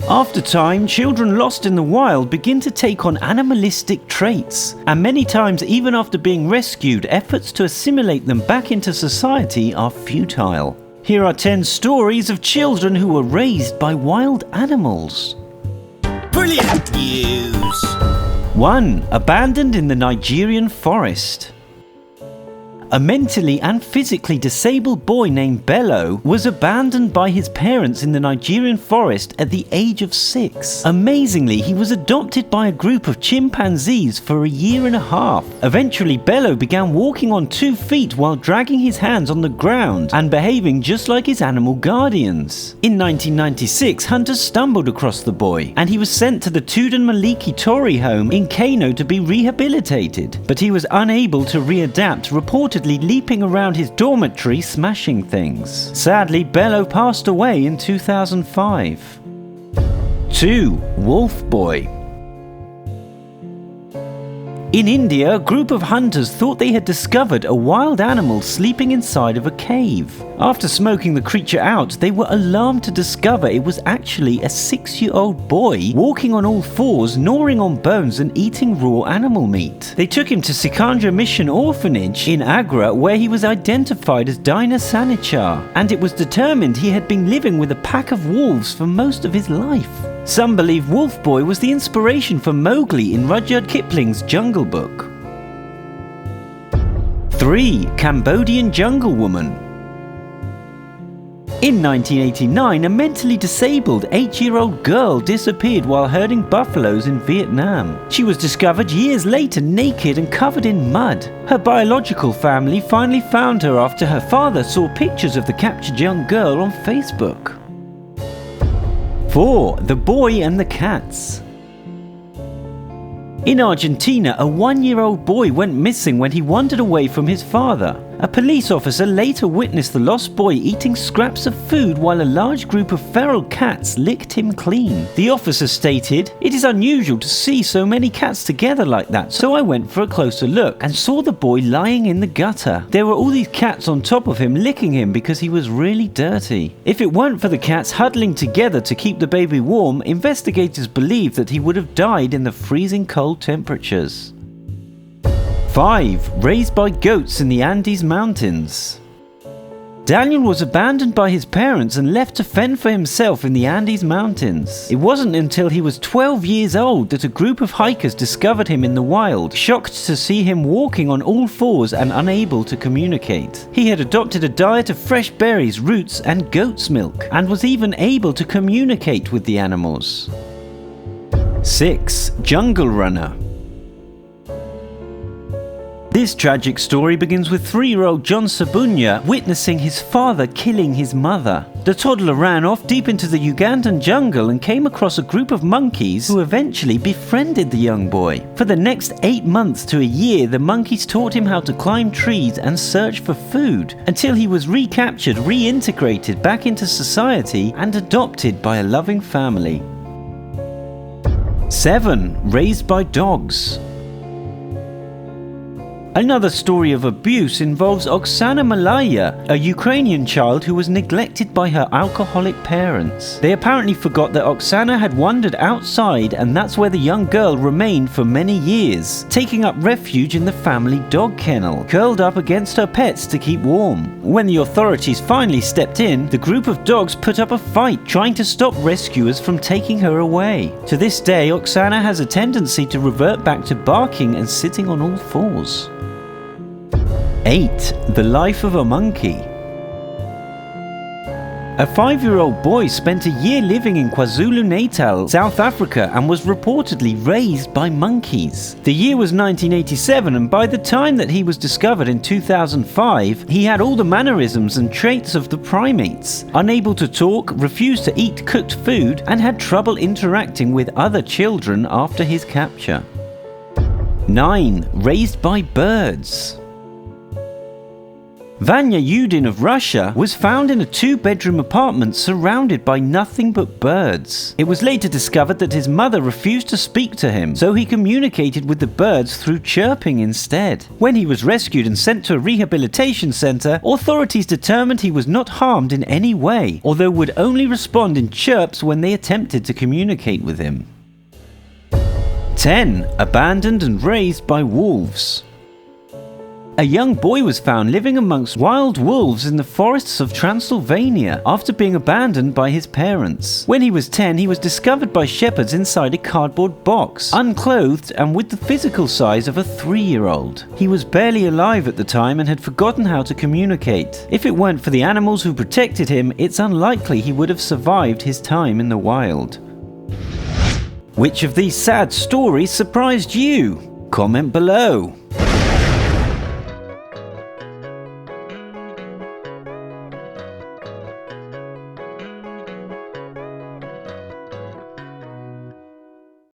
After time, children lost in the wild begin to take on animalistic traits, and many times even after being rescued, efforts to assimilate them back into society are futile. Here are 10 stories of children who were raised by wild animals. Brilliant news! 1. Abandoned in the Nigerian forest. A mentally and physically disabled boy named Bello was abandoned by his parents in the Nigerian forest at the age of 6. Amazingly, he was adopted by a group of chimpanzees for a year and a half. Eventually, Bello began walking on 2 feet while dragging his hands on the ground and behaving just like his animal guardians. In 1996, hunters stumbled across the boy, and he was sent to the Tudun Maliki Torrey home in Kano to be rehabilitated, but he was unable to readapt, reportedly leaping around his dormitory smashing things. Sadly, Bello passed away in 2005. 2. Wolf Boy. In India, a group of hunters thought they had discovered a wild animal sleeping inside of a cave. After smoking the creature out, they were alarmed to discover it was actually a 6-year-old boy walking on all fours, gnawing on bones and eating raw animal meat. They took him to Sikandra Mission Orphanage in Agra, where he was identified as Dina Sanichar, and it was determined he had been living with a pack of wolves for most of his life. Some believe Wolf Boy was the inspiration for Mowgli in Rudyard Kipling's Jungle Book. 3. Cambodian Jungle Woman. In 1989, a mentally disabled 8-year-old girl disappeared while herding buffaloes in Vietnam. She was discovered years later naked and covered in mud. Her biological family finally found her after her father saw pictures of the captured young girl on Facebook. 4. The Boy and the Cats. In Argentina, a 1-year-old boy went missing when he wandered away from his father. A police officer later witnessed the lost boy eating scraps of food while a large group of feral cats licked him clean. The officer stated, "It is unusual to see so many cats together like that, so I went for a closer look and saw the boy lying in the gutter. There were all these cats on top of him licking him because he was really dirty. If it weren't for the cats huddling together to keep the baby warm, investigators believe that he would have died in the freezing cold temperatures." 5. Raised by goats in the Andes Mountains. Daniel was abandoned by his parents and left to fend for himself in the Andes Mountains. It wasn't until he was 12 years old that a group of hikers discovered him in the wild, shocked to see him walking on all fours and unable to communicate. He had adopted a diet of fresh berries, roots, and goat's milk, and was even able to communicate with the animals. 6. Jungle Runner. This tragic story begins with 3-year-old John Sabunya witnessing his father killing his mother. The toddler ran off deep into the Ugandan jungle and came across a group of monkeys who eventually befriended the young boy. For the next 8 months to a year, the monkeys taught him how to climb trees and search for food, until he was recaptured, reintegrated back into society, and adopted by a loving family. 7. Raised by dogs. Another story of abuse involves Oksana Malaya, a Ukrainian child who was neglected by her alcoholic parents. They apparently forgot that Oksana had wandered outside, and that's where the young girl remained for many years, taking up refuge in the family dog kennel, curled up against her pets to keep warm. When the authorities finally stepped in, the group of dogs put up a fight trying to stop rescuers from taking her away. To this day, Oksana has a tendency to revert back to barking and sitting on all fours. 8. The Life of a Monkey. A 5-year-old boy spent a year living in KwaZulu-Natal, South Africa, and was reportedly raised by monkeys. The year was 1987, and by the time that he was discovered in 2005, he had all the mannerisms and traits of the primates. Unable to talk, refused to eat cooked food, and had trouble interacting with other children after his capture. 9. Raised by birds. Vanya Yudin of Russia was found in a 2-bedroom apartment surrounded by nothing but birds. It was later discovered that his mother refused to speak to him, so he communicated with the birds through chirping instead. When he was rescued and sent to a rehabilitation center, authorities determined he was not harmed in any way, although would only respond in chirps when they attempted to communicate with him. 10. Abandoned and raised by wolves. A young boy was found living amongst wild wolves in the forests of Transylvania after being abandoned by his parents. When he was 10, he was discovered by shepherds inside a cardboard box, unclothed and with the physical size of a 3-year-old. He was barely alive at the time and had forgotten how to communicate. If it weren't for the animals who protected him, it's unlikely he would have survived his time in the wild. Which of these sad stories surprised you? Comment below.